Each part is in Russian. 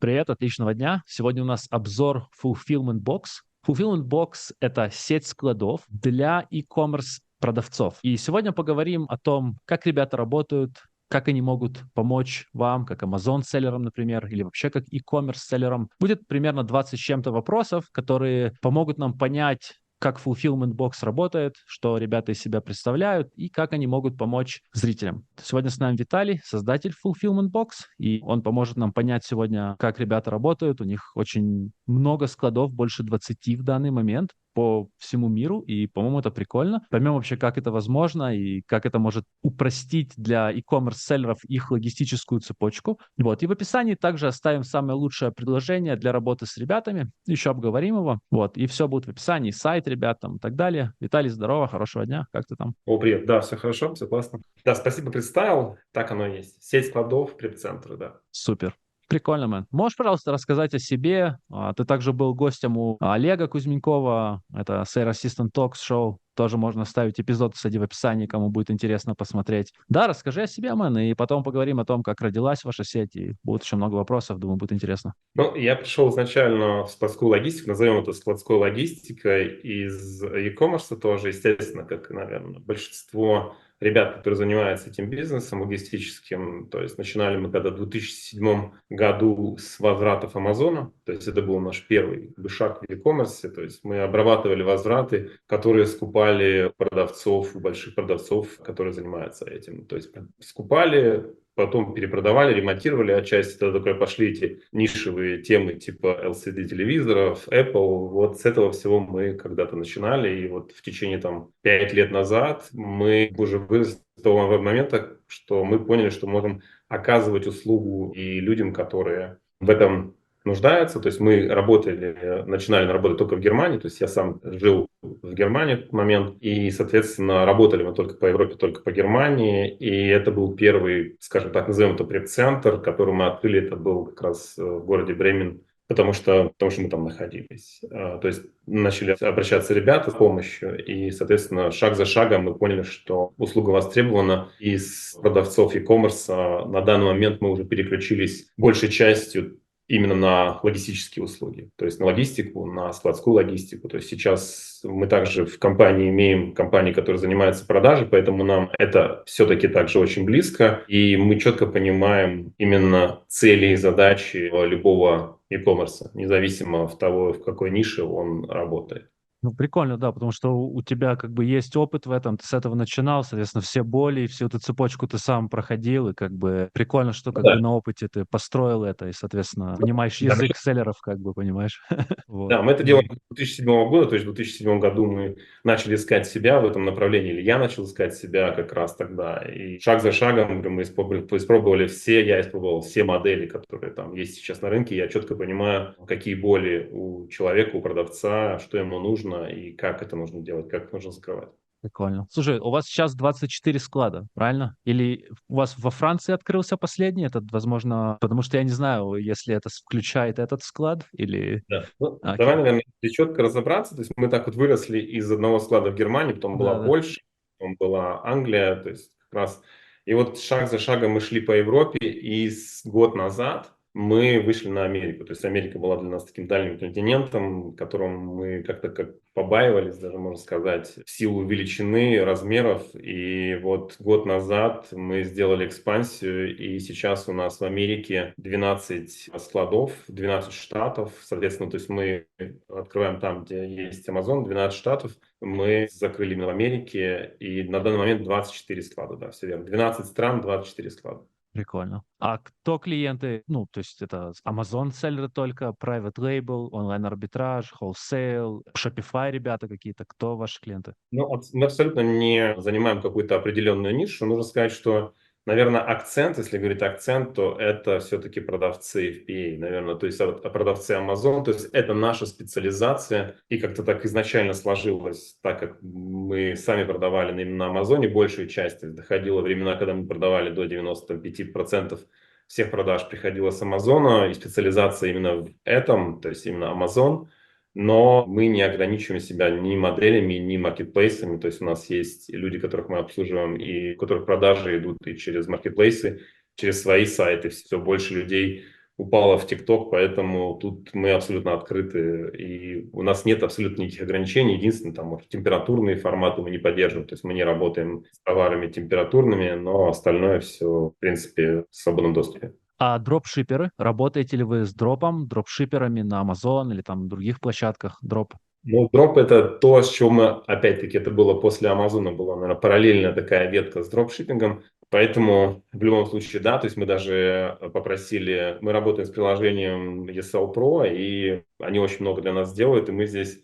Привет, отличного дня. Сегодня у нас обзор Fulfillment Box. Fulfillment Box — это сеть складов для e-commerce продавцов. И сегодня поговорим о том, как ребята работают, как они могут помочь вам, как Amazon-селлерам, например, или вообще как e-commerce-селлерам. Будет примерно 20 с чем-то вопросов, которые помогут нам понять, как Fulfillment Box работает, что ребята из себя представляют и как они могут помочь зрителям. Сегодня с нами Виталий, создатель Fulfillment Box, и он поможет нам понять сегодня, как ребята работают. У них очень много складов, больше 20 в данный момент по всему миру, и, по-моему, это прикольно. Поймем вообще, как это возможно и как это может упростить для e-commerce селлеров их логистическую цепочку. Вот. И в описании также оставим самое лучшее предложение для работы с ребятами. Еще обговорим его. Вот. И все будет в описании. Сайт ребят там и так далее. Виталий, здорово, хорошего дня. Как ты там? О, привет. Да, все хорошо, все классно. Да, спасибо, представил. Так оно и есть. Сеть складов, преп-центры, да. Супер. Прикольно, мэн. Можешь, пожалуйста, рассказать о себе? Ты также был гостем у Олега Кузьменкова. Это Sales Assistant Talks шоу. Тоже можно ставить эпизод, кстати, в описании, кому будет интересно посмотреть. Да, расскажи о себе, мэн, и потом поговорим о том, как родилась ваша сеть. И будет еще много вопросов, думаю, будет интересно. Ну, я пришел изначально в складскую логистику, назовем это складской логистикой, из e-commerce тоже, естественно, как, наверное, большинство ребят, которые занимаются этим бизнесом логистическим. То есть начинали мы когда в 2007 году с возвратов Амазона, то есть это был наш первый шаг в e-commerce, то есть мы обрабатывали возвраты, которые скупали продавцов, у больших продавцов, которые занимаются этим. То есть скупали, потом перепродавали, ремонтировали отчасти, тогда только пошли эти нишевые темы типа LCD-телевизоров, Apple. Вот с этого всего мы когда-то начинали, и вот в течение 5 лет назад мы уже выросли до того момента, что мы поняли, что можем оказывать услугу и людям, которые в этом нуждаются. То есть мы начинали работать только в Германии, то есть я сам жил в Германии в тот момент, и, соответственно, работали мы только по Европе, только по Германии, и это был первый, скажем так, назовем это преп-центр, который мы открыли, это был как раз в городе Бремен, потому что мы там находились. То есть начали обращаться ребята с помощью, и, соответственно, шаг за шагом мы поняли, что услуга востребована. Из продавцов e-commerce на данный момент мы уже переключились большей частью именно на логистические услуги, то есть на логистику, на складскую логистику. То есть сейчас мы также в компании имеем компании, которые занимаются продажей, поэтому нам это все-таки также очень близко, и мы четко понимаем именно цели и задачи любого e-commerce, независимо от того, в какой нише он работает. Ну, прикольно, да, потому что у тебя как бы есть опыт в этом, ты с этого начинал, соответственно, все боли и всю эту цепочку ты сам проходил, и как бы прикольно, что как бы Да, на опыте ты построил это, и, соответственно, понимаешь да. язык селлеров, как бы, понимаешь? Вот. Да, мы это делаем с 2007 года, то есть в 2007 году мы начали искать себя в этом направлении, или я начал искать себя как раз тогда. И шаг за шагом мы я испробовал все модели, которые там есть сейчас на рынке. Я четко понимаю, какие боли у человека, у продавца, что ему нужно и как это нужно делать, как это нужно закрывать. Прикольно. Слушай, у вас сейчас 24 склада, правильно? Или у вас во Франции открылся последний этот, возможно, потому что я не знаю, если это включает этот склад или... Да. Ну, давай, Окей. наверное, если четко разобраться. То есть мы так вот выросли из одного склада в Германии, потом была Да-да. Польша, потом была Англия, то есть как раз. И вот шаг за шагом мы шли по Европе, и год назад мы вышли на Америку. То есть Америка была для нас таким дальним континентом, которым мы как-то как побаивались, даже можно сказать, в силу величины, размеров. И вот год назад мы сделали экспансию, и сейчас у нас в Америке 12 складов, 12 штатов. Соответственно, то есть мы открываем там, где есть Amazon, 12 штатов. Мы закрыли именно в Америке, и на данный момент 24 склада, да, все верно. 12 стран, 24 склада. Прикольно. А кто клиенты? Ну, то есть это Amazon селлеры только, Private Label, онлайн-арбитраж, wholesale, Shopify ребята какие-то. Кто ваши клиенты? Ну, мы абсолютно не занимаем какую-то определенную нишу. Нужно сказать, что, наверное, акцент, если говорить акцент, то это все-таки продавцы FBA, наверное, то есть продавцы Amazon, то есть это наша специализация, и как-то так изначально сложилось, так как мы сами продавали именно на Амазоне большую часть, то есть доходило времена, когда мы продавали до 95% всех продаж приходило с Амазона, и специализация именно в этом, то есть именно Amazon. Но мы не ограничиваем себя ни моделями, ни маркетплейсами. То есть у нас есть люди, которых мы обслуживаем, и у которых продажи идут и через маркетплейсы, через свои сайты. Все больше людей упала в ТикТок, поэтому тут мы абсолютно открыты, и у нас нет абсолютно никаких ограничений. Единственное, там, может, температурные форматы мы не поддерживаем, то есть мы не работаем с товарами температурными, но остальное все, в принципе, в свободном доступе. А дропшиперы? Работаете ли вы с дропом, дропшиперами на Amazon или там других площадках дроп? Ну, дроп — это то, с чего мы, опять-таки, это было после Амазона, была, наверное, параллельная такая ветка с дропшиппингом, поэтому в любом случае, да, то есть мы даже попросили, мы работаем с приложением ESL Pro, и они очень много для нас делают, и мы здесь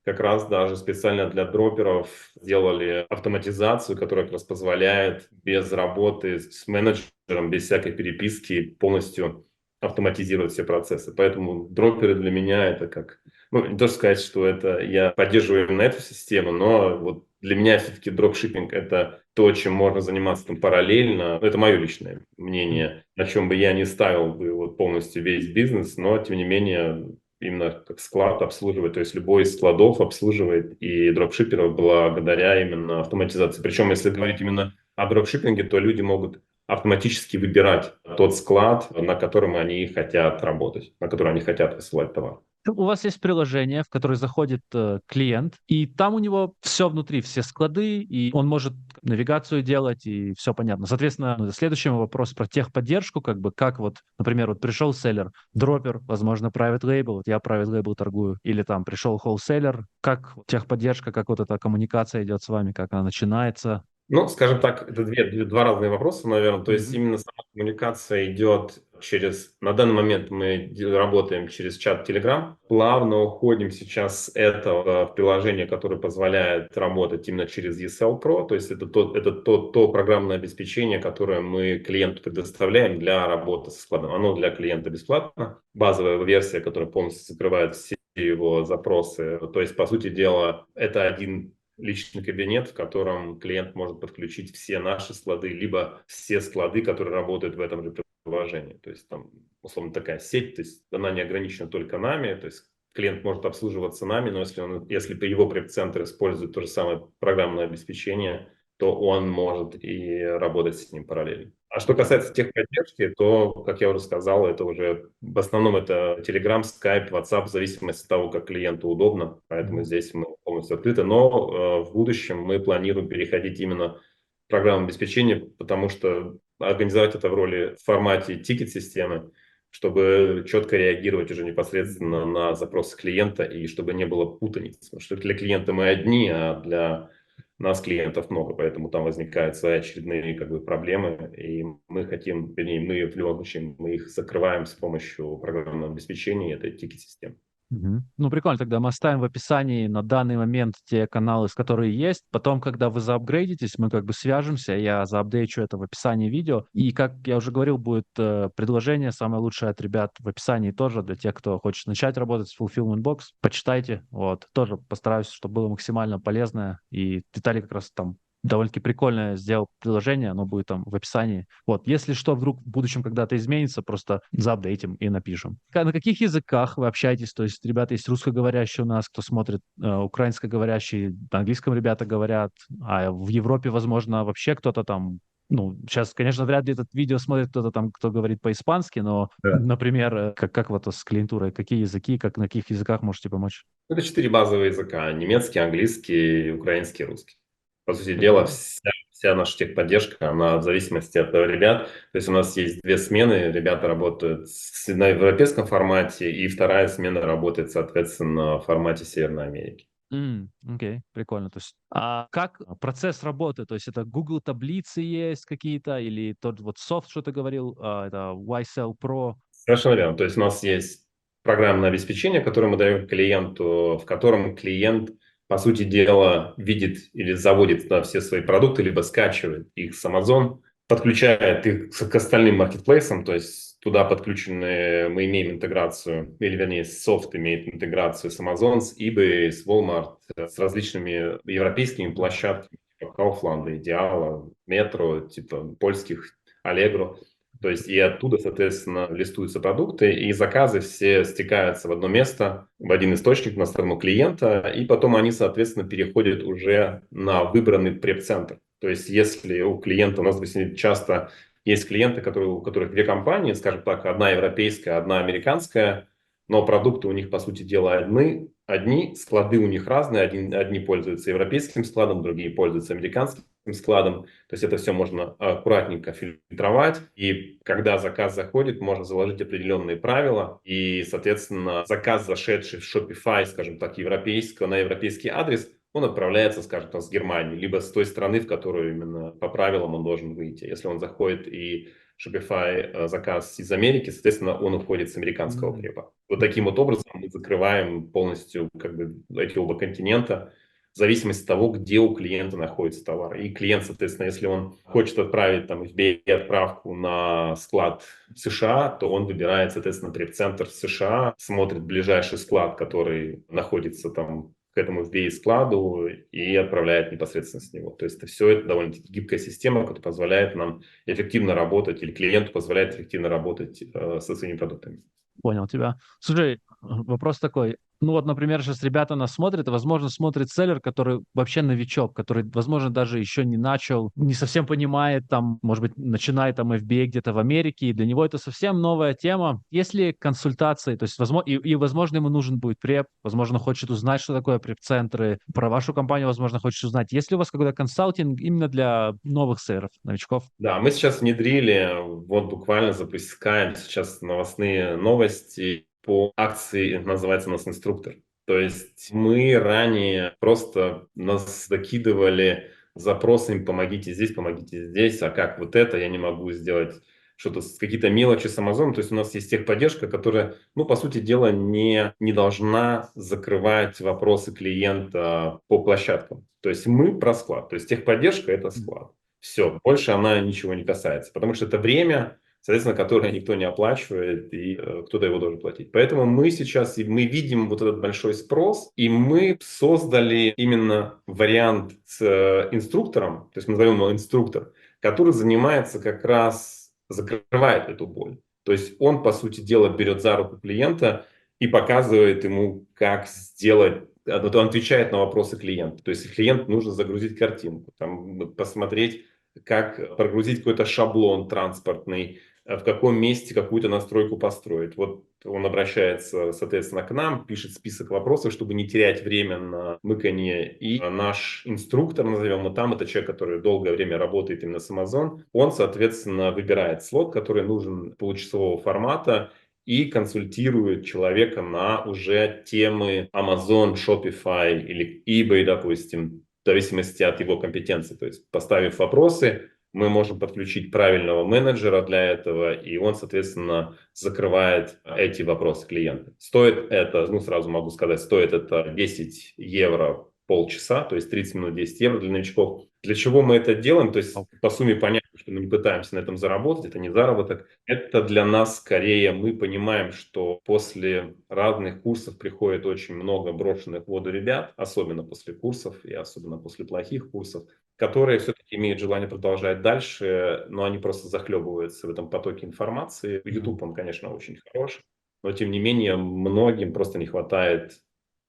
как раз даже специально для дроперов сделали автоматизацию, которая как раз позволяет без работы с менеджером, без всякой переписки полностью автоматизировать все процессы. Поэтому дроперы для меня это как... Ну, не то сказать, что это я поддерживаю именно эту систему, но вот для меня все-таки дропшиппинг — это то, чем можно заниматься там параллельно. Это мое личное мнение, на чем бы я не ставил бы вот полностью весь бизнес, но тем не менее именно как склад обслуживает, то есть любой из складов обслуживает и дропшипперов благодаря именно автоматизации. Причем, если говорить именно о дропшиппинге, то люди могут автоматически выбирать тот склад, на котором они хотят работать, на который они хотят высылать товар. У вас есть приложение, в которое заходит клиент, и там у него все внутри, все склады, и он может навигацию делать, и все понятно. Соответственно, следующий вопрос про техподдержку, как бы, как вот, например, вот пришел селлер, дропер, возможно, private label, вот я private label торгую, или там пришел wholesaler, как техподдержка, как вот эта коммуникация идет с вами, как она начинается. Ну, скажем так, это два разные вопроса, наверное. То есть Мгм. именно сама коммуникация идет через... На данный момент мы работаем через чат Telegram. Плавно уходим сейчас с этого в приложение, которое позволяет работать именно через ESL Pro. То есть это то программное обеспечение, которое мы клиенту предоставляем для работы со складом. Оно для клиента бесплатно. Базовая версия, которая полностью закрывает все его запросы. То есть, по сути дела, это один личный кабинет, в котором клиент может подключить все наши склады, либо все склады, которые работают в этом же приложении. То есть там, условно, такая сеть, то есть она не ограничена только нами, то есть клиент может обслуживаться нами, но если его преп-центр использует то же самое программное обеспечение, то он может и работать с ним параллельно. А что касается техподдержки, то, как я уже сказал, это уже в основном это Telegram, Skype, WhatsApp, в зависимости от того, как клиенту удобно. Поэтому Мгм. здесь мы полностью открыты. Но в будущем мы планируем переходить именно к программам обеспечения, потому что организовать это в формате тикет-системы, чтобы четко реагировать уже непосредственно на запросы клиента и чтобы не было путаницы. Потому что для клиента мы одни, а для нас клиентов много, поэтому там возникают свои очередные как бы проблемы, и мы хотим, вернее, мы в любом случае мы их закрываем с помощью программного обеспечения этой тикет-системы. Мгм. Ну, прикольно, тогда мы оставим в описании на данный момент те каналы, с которые есть. Потом, когда вы заапгрейдитесь, мы как бы свяжемся, я заапдейчу это в описании видео. И, как я уже говорил, будет предложение самое лучшее от ребят в описании тоже для тех, кто хочет начать работать с Fulfillment Box. Почитайте, вот. Тоже постараюсь, чтобы было максимально полезное. И Виталий как раз там довольно-таки прикольное сделал приложение, оно будет там в описании. Вот, если что, вдруг в будущем когда-то изменится, просто заапдейтим и напишем. На каких языках вы общаетесь? То есть, ребята есть русскоговорящие у нас, кто смотрит, украинскоговорящие, на английском ребята говорят, а в Европе, возможно, вообще кто-то там, ну, сейчас, конечно, вряд ли этот видео смотрит кто-то там, кто говорит по-испански, но, Да. например, как вот с клиентурой, какие языки, как на каких языках можете помочь? Это 4 базовые языка: немецкий, английский, украинский, русский. По сути дела, Прикольно. вся наша техподдержка, она в зависимости от ребят. То есть у нас есть 2 смены, ребята работают на европейском формате, и вторая смена работает, соответственно, в формате Северной Америки. Окей, прикольно. То есть, а как процесс работы? То есть это Google таблицы есть какие-то или тот вот софт, что ты говорил, это YSL Pro? Совершенно верно. То есть у нас есть программное обеспечение, которое мы даем клиенту, в котором клиент, по сути дела, видит или заводит на все свои продукты, либо скачивает их с Amazon, подключает их к остальным маркетплейсам, то есть туда подключены, мы имеем интеграцию, или вернее софт имеет интеграцию с Amazon, с eBay, с Walmart, с различными европейскими площадками, типа Kaufland, Идеала, Metro, типа польских Allegro. То есть и оттуда, соответственно, листуются продукты, и заказы все стекаются в одно место, в один источник на сторону клиента, и потом они, соответственно, переходят уже на выбранный преп-центр. То есть если у клиента, у нас, допустим, часто Есть клиенты, у которых две компании, скажем так, одна европейская, одна американская, но продукты у них, по сути дела, одни, склады у них разные, одни пользуются европейским складом, другие пользуются американским складом. То есть это все можно аккуратненько фильтровать. И когда заказ заходит, можно заложить определенные правила. И, соответственно, заказ, зашедший в Shopify, скажем так, на европейский адрес, он отправляется, скажем так, с Германии, либо с той страны, в которую именно по правилам он должен выйти. Если он заходит и Shopify заказ из Америки, соответственно, он уходит с американского хлеба. Вот таким вот образом мы закрываем полностью как бы эти оба континента в зависимости от того, где у клиента находится товар. И клиент, соответственно, если он хочет отправить там FBA-отправку на склад в США, то он выбирает, соответственно, треп-центр в США, смотрит ближайший склад, который находится там к этому FBA-складу и отправляет непосредственно с него. То есть это довольно-таки гибкая система, которая позволяет нам эффективно работать, или клиенту позволяет эффективно работать со своими продуктами. Понял тебя. Слушай, вопрос такой. Ну вот, например, сейчас ребята нас смотрят, и, возможно, смотрит селлер, который вообще новичок, который, возможно, даже еще не начал, не совсем понимает, там, может быть, начинает там FBA где-то в Америке, и для него это совсем новая тема. Есть ли консультации, то есть, возможно, возможно, ему нужен будет преп, возможно, хочет узнать, что такое преп-центры, про вашу компанию, возможно, хочет узнать. Есть ли у вас какой-то консалтинг именно для новых селлеров, новичков? Да, мы сейчас внедрили, вот буквально запускаем сейчас новостные новости по акции, называется у нас «Инструктор». То есть мы ранее просто нас закидывали запросами помогите здесь, а как вот это, я не могу сделать что-то, какие-то мелочи с Amazon. То есть у нас есть техподдержка, которая, ну, по сути дела, не должна закрывать вопросы клиента по площадкам. То есть мы про склад, то есть техподдержка – это склад. Все, больше она ничего не касается, потому что это время, соответственно, которое никто не оплачивает, и кто-то его должен платить. Поэтому мы мы видим вот этот большой спрос, и мы создали именно вариант с инструктором, то есть мы назовем его инструктор, который занимается как раз, закрывает эту боль. То есть он, по сути дела, берет за руку клиента и показывает ему, как сделать. Он отвечает на вопросы клиента. То есть клиенту нужно загрузить картинку, там, посмотреть, как прогрузить какой-то шаблон транспортный, в каком месте какую-то настройку построить. Вот он обращается, соответственно, к нам, пишет список вопросов, чтобы не терять время на мыканье. И наш инструктор, назовем его там, это человек, который долгое время работает именно с Amazon, он, соответственно, выбирает слот, который нужен получасового формата, и консультирует человека на уже темы Amazon, Shopify или eBay, допустим, в зависимости от его компетенции. То есть, поставив вопросы, мы можем подключить правильного менеджера для этого, и он, соответственно, закрывает эти вопросы клиента. Стоит это, ну, сразу могу сказать, стоит это 10 евро полчаса, то есть 30 минут 10 евро для новичков. Для чего мы это делаем? То есть по сумме понятно, что мы не пытаемся на этом заработать, это не заработок. Это для нас скорее, мы понимаем, что после разных курсов приходит очень много брошенных в воду ребят, особенно после курсов и особенно после плохих курсов, которые все-таки имеют желание продолжать дальше, но они просто захлебываются в этом потоке информации. YouTube, он, конечно, очень хорош, но тем не менее многим просто не хватает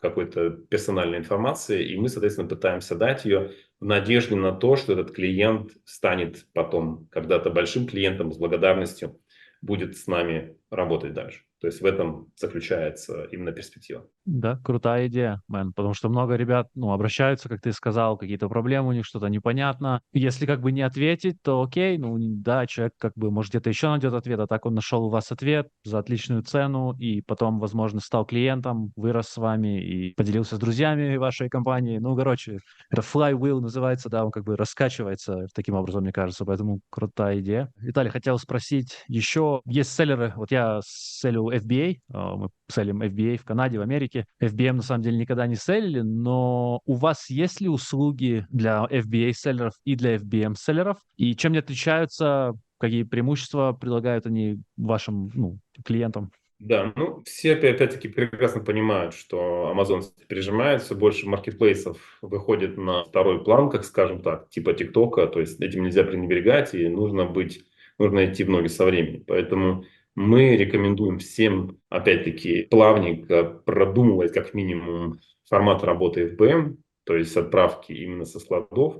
какой-то персональной информации, и мы, соответственно, пытаемся дать ее в надежде на то, что этот клиент станет потом когда-то большим клиентом с благодарностью, будет с нами работать дальше. То есть в этом заключается именно перспектива. Да, крутая идея, мэн, потому что много ребят, ну, обращаются, как ты сказал, какие-то проблемы у них, что-то непонятно. Если как бы не ответить, то окей, ну, да, человек как бы, может, где-то еще найдет ответ, а так он нашел у вас ответ за отличную цену, и потом, возможно, стал клиентом, вырос с вами и поделился с друзьями вашей компании. Ну, короче, это flywheel называется, да, он как бы раскачивается таким образом, мне кажется, поэтому крутая идея. Виталий, хотел спросить еще, есть селлеры, вот я селлю FBA, мы селлим FBA в Канаде, в Америке. FBM на самом деле никогда не селлили, но у вас есть ли услуги для FBA-селлеров и для FBM-селлеров? И чем они отличаются, какие преимущества предлагают они вашим, ну, клиентам? Да, ну все опять-таки прекрасно понимают, что Amazon прижимает, все больше маркетплейсов выходит на второй план, как скажем так, типа ТикТока, то есть этим нельзя пренебрегать и нужно идти в ноги со временем. Поэтому мы рекомендуем всем, опять-таки, плавненько продумывать как минимум формат работы FBM, то есть отправки именно со складов,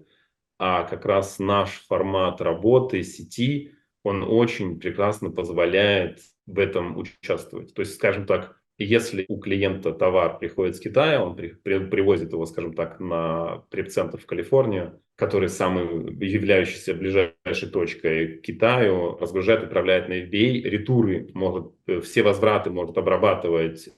а как раз наш формат работы сети он очень прекрасно позволяет в этом участвовать. То есть, скажем так, если у клиента товар приходит с Китая, он привозит его, скажем так, на преп-центр в Калифорнию, который самый являющийся ближайшей точкой к Китаю, разгружает, отправляет на eBay, ретуры может, все возвраты может обрабатывать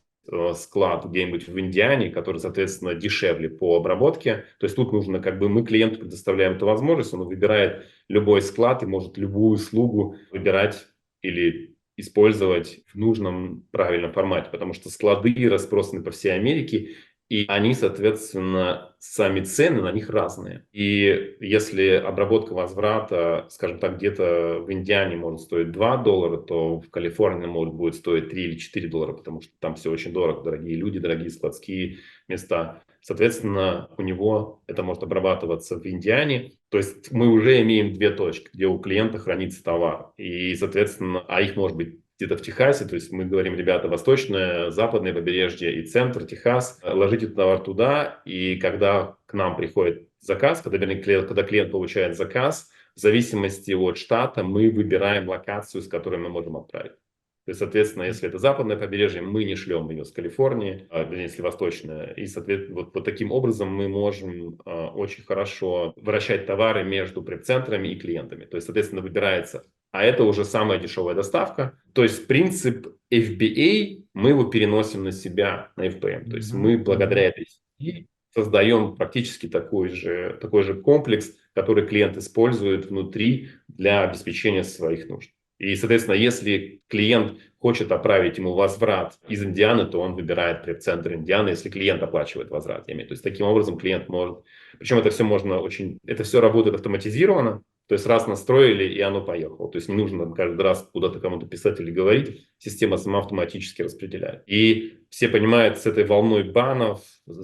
склад где-нибудь в Индиане, который, соответственно, дешевле по обработке. То есть тут нужно, как бы мы клиенту предоставляем эту возможность, он выбирает любой склад и может любую услугу выбирать или использовать в нужном правильном формате, потому что склады разбросаны по всей Америке, и они, соответственно, сами цены на них разные. И если обработка возврата, скажем так, где-то в Индиане может стоить $2, то в Калифорнии может будет стоить 3 или $4, потому что там все очень дорого, дорогие люди, дорогие складские места. Соответственно, у него это может обрабатываться в Индиане. То есть мы уже имеем две точки, где у клиента хранится товар. И, соответственно, а их может быть где-то в Техасе, то есть мы говорим, ребята, восточное, западное побережье и центр, Техас, ложите товар туда, и когда к нам приходит заказ, когда клиент получает заказ, в зависимости от штата мы выбираем локацию, с которой мы можем отправить. То есть, соответственно, если это западное побережье, мы не шлем ее с Калифорнии, если восточное. И, соответственно, вот таким образом мы можем очень хорошо вращать товары между преп-центрами и клиентами. То есть, соответственно, выбирается, а это уже самая дешевая доставка. То есть принцип FBA мы его переносим на себя, на FBM. То есть мы благодаря этой сети создаем практически такой же комплекс, который клиент использует внутри для обеспечения своих нужд. И, соответственно, если клиент хочет отправить ему возврат из Индианы, то он выбирает преп-центр Индианы, если клиент оплачивает возврат. То есть таким образом клиент может... Причем это все можно очень... Это все работает автоматизированно. То есть раз настроили, и оно поехало. То есть не нужно каждый раз куда-то кому-то писать или говорить. Система сама автоматически распределяет. И все понимают, с этой волной банов,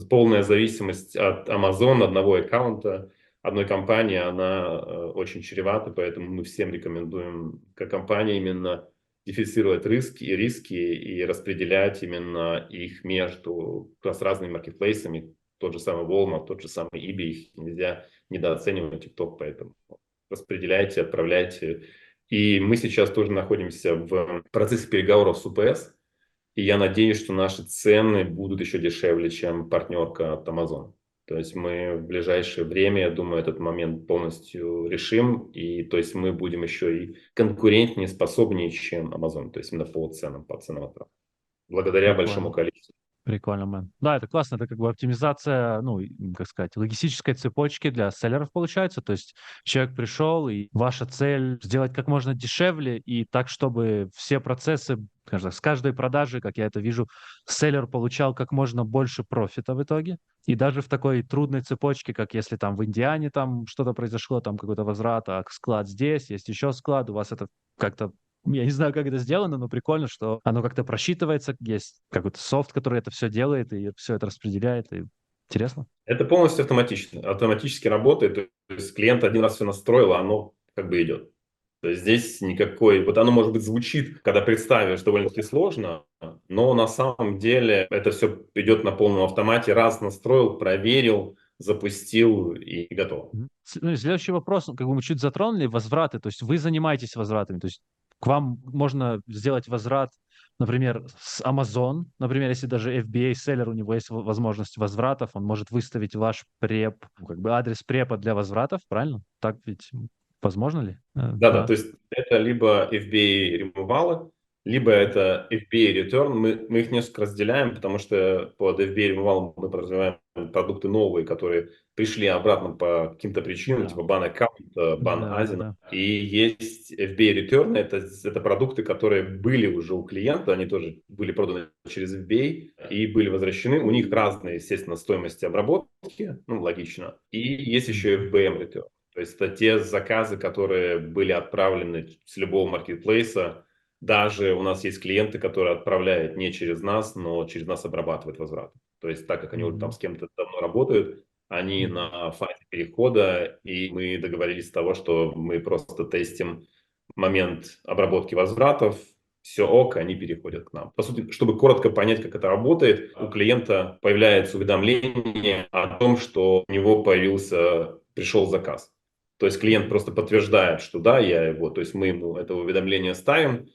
полная зависимость от Amazon, одного аккаунта, одной компании, она очень чревата, поэтому мы всем рекомендуем как компания именно дифференцировать риски и распределять именно их между как раз разными маркетплейсами. Тот же самый Walmart, тот же самый eBay, их нельзя недооценивать, TikTok, поэтому распределяйте, отправляйте. И мы сейчас тоже находимся в процессе переговоров с UPS, и я надеюсь, что наши цены будут еще дешевле, чем партнерка от Amazon. То есть мы в ближайшее время, я думаю, этот момент полностью решим. И то есть мы будем еще и конкурентнее, способнее, чем Amazon. То есть именно по ценам отправки. Благодаря большому Прикольно. количеству. Прикольно, мэн. Да, это классно, это как бы оптимизация, ну, как сказать, логистической цепочки для селлеров получается. То есть человек пришел, и ваша цель сделать как можно дешевле и так, чтобы все процессы, скажем так, с каждой продажи, как я это вижу, селлер получал как можно больше профита в итоге. И даже в такой трудной цепочке, как если там в Индиане там что-то произошло, там какой-то возврат, а склад здесь, есть еще склад, у вас это как-то я не знаю, как это сделано, но прикольно, что оно как-то просчитывается, есть какой-то софт, который это все делает и все это распределяет. И интересно. Это полностью автоматически работает. То есть клиент один раз все настроил, а оно как бы идет. То есть здесь никакой... Вот оно, может быть, звучит, когда представишь, довольно-таки сложно, но на самом деле это все идет на полном автомате. Раз настроил, проверил, запустил и готово. Ну, и следующий вопрос, как бы мы чуть затронули, возвраты. То есть вы занимаетесь возвратами. То есть к вам можно сделать возврат, например, с Amazon. Например, если даже FBA-селлер, у него есть возможность возвратов, он может выставить ваш преп, ну, как бы адрес препа для возвратов, правильно? Так ведь возможно ли? Да-да, Да. то есть это либо FBA ремувалы, либо это FBA return. Мы их несколько разделяем, потому что под FBA ремувалом мы подразумеваем продукты новые, которые пришли обратно по каким-то причинам, Да. типа бан аккаунт, бан Да, да, Азина. да. И есть FBA return, это продукты, которые были уже у клиента, они тоже были проданы через FBA и были возвращены. У них разные, естественно, стоимости обработки, ну, логично. И есть еще FBM return. То есть это те заказы, которые были отправлены с любого маркетплейса. Даже у нас есть клиенты, которые отправляют не через нас, но через нас обрабатывают возврат. То есть так как они уже там с кем-то давно работают, они на фазе перехода, и мы договорились с того, что мы просто тестим момент обработки возвратов, все ок, они переходят к нам. По сути, чтобы коротко понять, как это работает, у клиента появляется уведомление о том, что у него пришел заказ. То есть клиент просто подтверждает, что да, я его, то есть мы ему это уведомление ставим,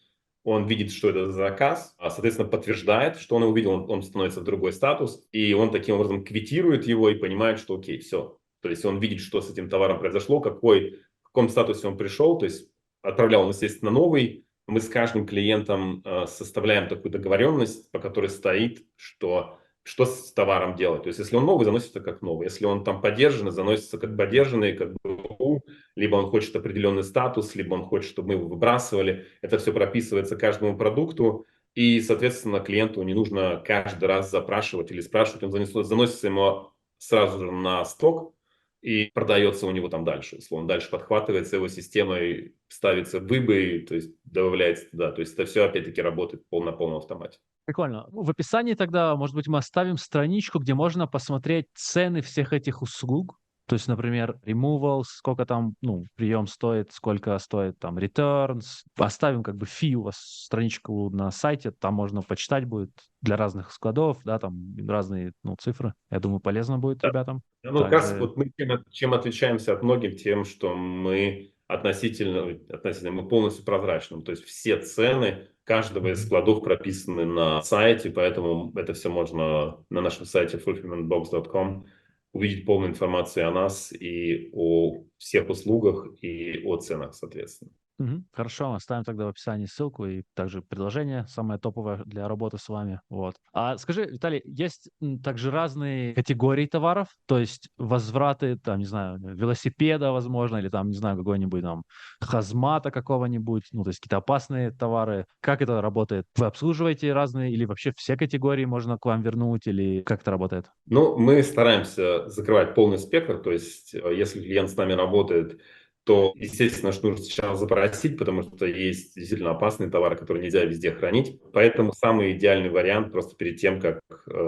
он видит, что это за заказ, а, соответственно, подтверждает, что он его увидел, он становится в другой статус, и он таким образом квитирует его и понимает, что окей, все. То есть он видит, что с этим товаром произошло, в каком статусе он пришел, то есть отправлял он, естественно, новый. Мы с каждым клиентом составляем такую договоренность, по которой стоит, что с товаром делать. То есть если он новый, заносится как новый. Если он там поддержанный, заносится как поддержанный, как БУ, либо он хочет определенный статус, либо он хочет, чтобы мы его выбрасывали. Это все прописывается каждому продукту. И, соответственно, клиенту не нужно каждый раз запрашивать или спрашивать. Он заносится ему сразу же на сток и продается у него там дальше. Если он дальше подхватывается его системой, ставится в выбой, то есть добавляется туда. То есть это все опять-таки работает на полном автомате. Прикольно. Ну, в описании тогда, может быть, мы оставим страничку, где можно посмотреть цены всех этих услуг. То есть, например, removals, сколько там, ну, прием стоит, сколько стоит там returns. Оставим как бы фи у вас страничку на сайте, там можно почитать будет для разных складов, да, там разные, ну, цифры. Я думаю, полезно будет Да. ребятам. Ну, как раз Также, вот мы чем отличаемся от многих, тем, что мы относительно мы полностью прозрачны. То есть все цены каждого из мгм. складов прописаны на сайте, поэтому это все можно на нашем сайте fulfillmentbox.com увидеть полную информацию о нас и о всех услугах и о ценах, соответственно. Мгм. Хорошо, оставим тогда в описании ссылку и также предложение, самое топовое для работы с вами. Вот. А скажи, Виталий, есть также разные категории товаров, то есть возвраты, там, не знаю, велосипеда, возможно, или там, не знаю, какой-нибудь там хазмата какого-нибудь, ну, то есть какие-то опасные товары. Как это работает? Вы обслуживаете разные или вообще все категории можно к вам вернуть, или как это работает? Ну, мы стараемся закрывать полный спектр, то есть если клиент с нами работает, то, естественно, что нужно сначала запросить, потому что есть действительно опасные товары, которые нельзя везде хранить. Поэтому самый идеальный вариант просто перед тем, как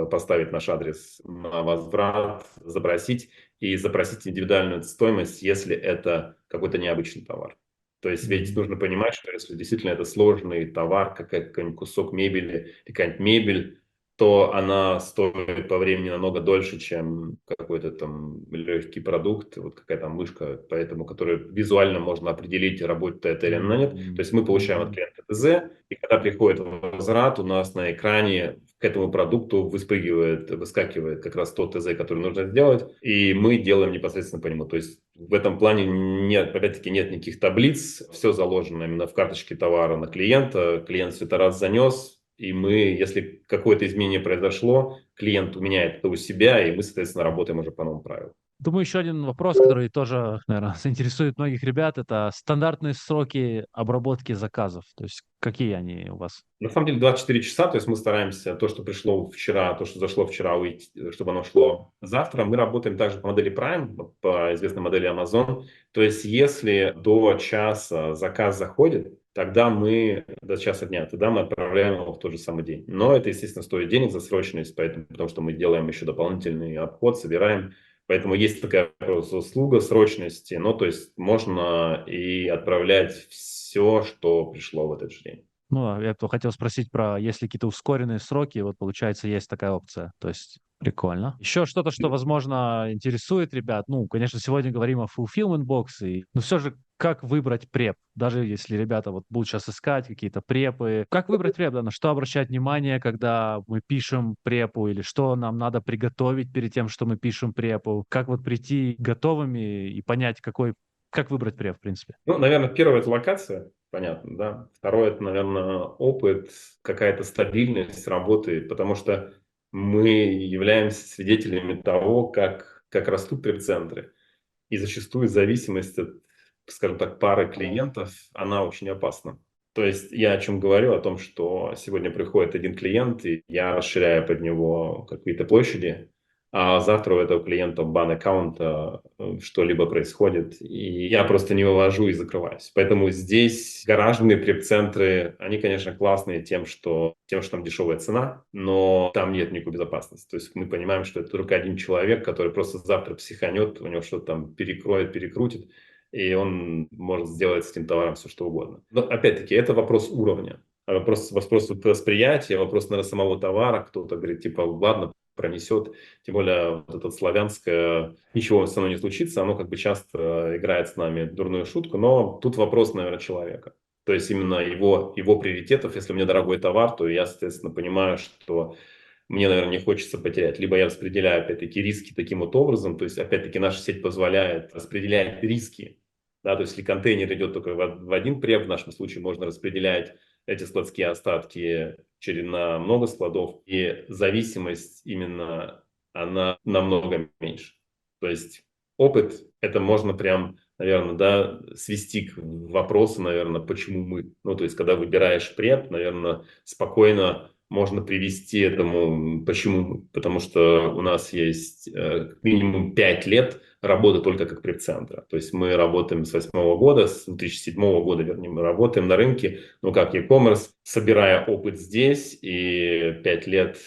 поставить наш адрес на возврат, запросить и запросить индивидуальную стоимость, если это какой-то необычный товар. То есть ведь Мгм. нужно понимать, что если действительно это сложный товар, какой-нибудь кусок мебели, какая-нибудь мебель, то она стоит по времени намного дольше, чем какой-то там легкий продукт, вот какая-то мышка, поэтому, которую визуально можно определить, работает это или она нет. То Мгм. есть мы получаем от Мгм. клиента ТЗ, и когда приходит возврат, у нас на экране к этому продукту выскакивает как раз тот ТЗ, который нужно сделать, и мы делаем непосредственно по нему. То есть в этом плане нет, опять-таки, нет никаких таблиц, все заложено именно в карточке товара на клиента, клиент все это раз занес, и мы, если какое-то изменение произошло, клиент меняет это у себя, и мы, соответственно, работаем уже по новым правилам. Думаю, еще один вопрос, который тоже, наверное, заинтересует многих ребят, это стандартные сроки обработки заказов. То есть какие они у вас? На самом деле 24 часа, то есть мы стараемся то, что пришло вчера, то, что зашло вчера, уйти, чтобы оно шло завтра. Мы работаем также по модели Prime, по известной модели Amazon. То есть если до часа заказ заходит, тогда мы, до часа дня, тогда мы отправляем его в тот же самый день. Но это, естественно, стоит денег за срочность, поэтому, потому что мы делаем еще дополнительный обход, собираем. Поэтому есть такая просто услуга срочности, ну, то есть можно и отправлять все, что пришло в этот же день. Ну, я то хотел спросить про, есть ли какие-то ускоренные сроки, вот получается, есть такая опция. То есть прикольно. Еще что-то, что, возможно, интересует ребят. Ну, конечно, сегодня говорим о fulfillment box, но все же как выбрать преп? Даже если ребята вот будут сейчас искать какие-то препы. Как выбрать преп, да, на что обращать внимание, когда мы пишем препу, или что нам надо приготовить перед тем, что мы пишем препу? Как вот прийти готовыми и понять, как выбрать преп, в принципе? Ну, наверное, первое – это локация, понятно, да. Второе – это, наверное, опыт, какая-то стабильность работы, потому что мы являемся свидетелями того, как растут преп-центры. И зачастую зависимость от, скажем так, пары клиентов, она очень опасна. То есть я о чем говорю, о том, что сегодня приходит один клиент, и я расширяю под него какие-то площади, а завтра у этого клиента бан-аккаунта что-либо происходит, и я просто не вывожу и закрываюсь. Поэтому здесь гаражные преп-центры, они, конечно, классные тем, что там дешевая цена, но там нет никакой безопасности. То есть мы понимаем, что это только один человек, который просто завтра психанет, у него что-то там перекроет, перекрутит, и он может сделать с этим товаром все, что угодно. Но опять-таки, это вопрос уровня. Вопрос восприятия, вопрос, наверное, самого товара. Кто-то говорит, типа, ладно, пронесет. Тем более вот это славянское, ничего со мной не случится, оно как бы часто играет с нами дурную шутку. Но тут вопрос, наверное, человека. То есть именно его приоритетов. Если мне дорогой товар, то я, соответственно, понимаю, что мне, наверное, не хочется потерять. Либо я распределяю, опять-таки, риски таким вот образом. То есть, опять-таки, наша сеть позволяет распределять риски. Да, то есть, если контейнер идет только в один преп, в нашем случае можно распределять эти складские остатки на много складов. И зависимость именно, она намного меньше. То есть, опыт, это можно прям, наверное, да, свести к вопросу, наверное, почему мы. Ну, то есть, когда выбираешь преп, наверное, спокойно можно привести этому, почему? Потому что у нас есть минимум 5 лет работы только как преп-центра. То есть мы работаем с 2008 года, с 2007 года, вернее, мы работаем на рынке, ну как e-commerce, собирая опыт здесь, и 5 лет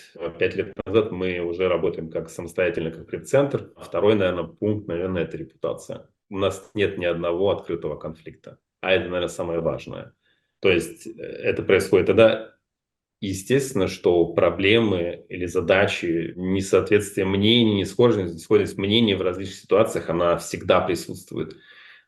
назад мы уже работаем как самостоятельно, как преп-центр. Второй, наверное, пункт, наверное, это репутация. У нас нет ни одного открытого конфликта, а это, наверное, самое важное. То есть это происходит тогда. Естественно, что проблемы или задачи, несоответствие мнений, несходность мнений в различных ситуациях, она всегда присутствует.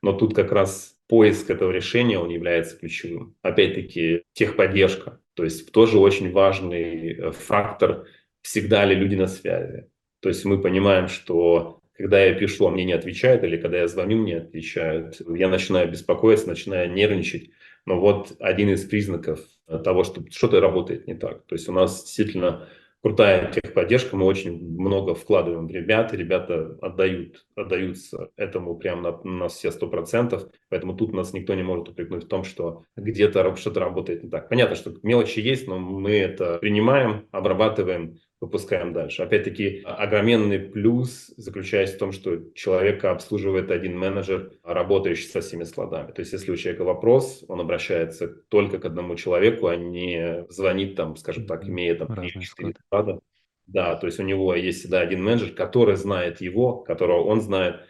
Но тут как раз поиск этого решения, он является ключевым. Опять-таки, техподдержка. То есть тоже очень важный фактор, всегда ли люди на связи. То есть мы понимаем, что когда я пишу, а мне не отвечают, или когда я звоню, мне отвечают, я начинаю беспокоиться, начинаю нервничать. Но вот один из признаков того, что что-то работает не так. То есть у нас действительно крутая техподдержка, мы очень много вкладываем в ребят, и ребята отдаются этому прямо на все 100%, поэтому тут нас никто не может упрекнуть в том, что где-то что-то работает не так. Понятно, что мелочи есть, но мы это принимаем, обрабатываем, выпускаем дальше. Опять-таки, огроменный плюс заключается в том, что человека обслуживает один менеджер, работающий со всеми складами. То есть, если у человека вопрос, он обращается только к одному человеку, а не звонит там, скажем так, имея там Разные 3-4 склады. склада. Да, то есть у него есть всегда один менеджер, который знает его, которого он знает.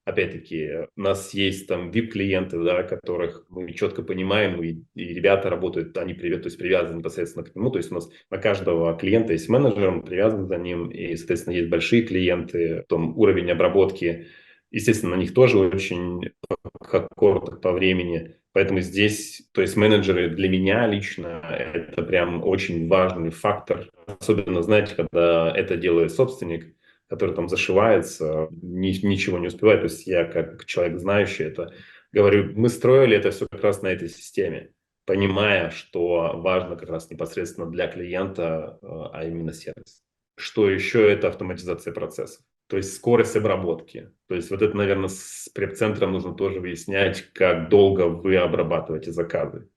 Опять-таки, у нас есть там VIP-клиенты, да, которых мы четко понимаем, и ребята работают, они то есть привязаны непосредственно к нему. То есть у нас на каждого клиента есть менеджер, он привязан за ним, и, соответственно, есть большие клиенты, там уровень обработки, естественно, на них тоже очень коротко по времени. Поэтому здесь, то есть менеджеры для меня лично, это прям очень важный фактор. Особенно, знаете, когда это делает собственник, который там зашивается, ничего не успевает. То есть я как человек знающий это говорю, мы строили это все как раз на этой системе, понимая, что важно как раз непосредственно для клиента, а именно сервис. Что еще это автоматизация процессов. То есть скорость обработки. То есть вот это, наверное, с преп-центром нужно тоже выяснять, как долго вы обрабатываете заказы.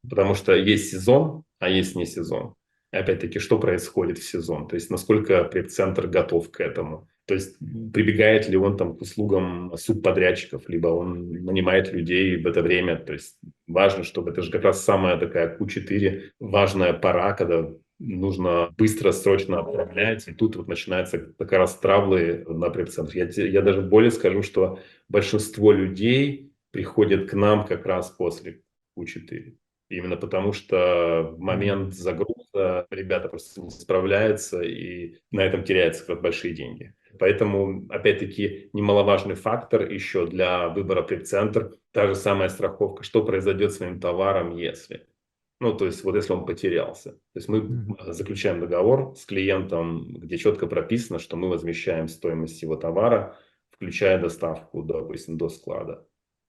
Потому что есть сезон, а есть не сезон. И опять-таки, что происходит в сезон? То есть насколько преп-центр готов к этому? То есть прибегает ли он там к услугам субподрядчиков, либо он нанимает людей в это время. То есть важно, чтобы это же как раз самая такая Q4 важная пора, когда нужно быстро, срочно отправлять. И тут вот начинается как раз травлы на преп-центр. Я даже более скажу, что большинство людей приходят к нам как раз после Q4. Именно потому, что в момент загруза ребята просто не справляются, и на этом теряются как раз большие деньги. Поэтому, опять-таки, немаловажный фактор еще для выбора преп-центр, та же самая страховка, что произойдет с своим товаром, если. Ну, то есть, вот если он потерялся. То есть мы заключаем договор с клиентом, где четко прописано, что мы возмещаем стоимость его товара, включая доставку, допустим, до склада.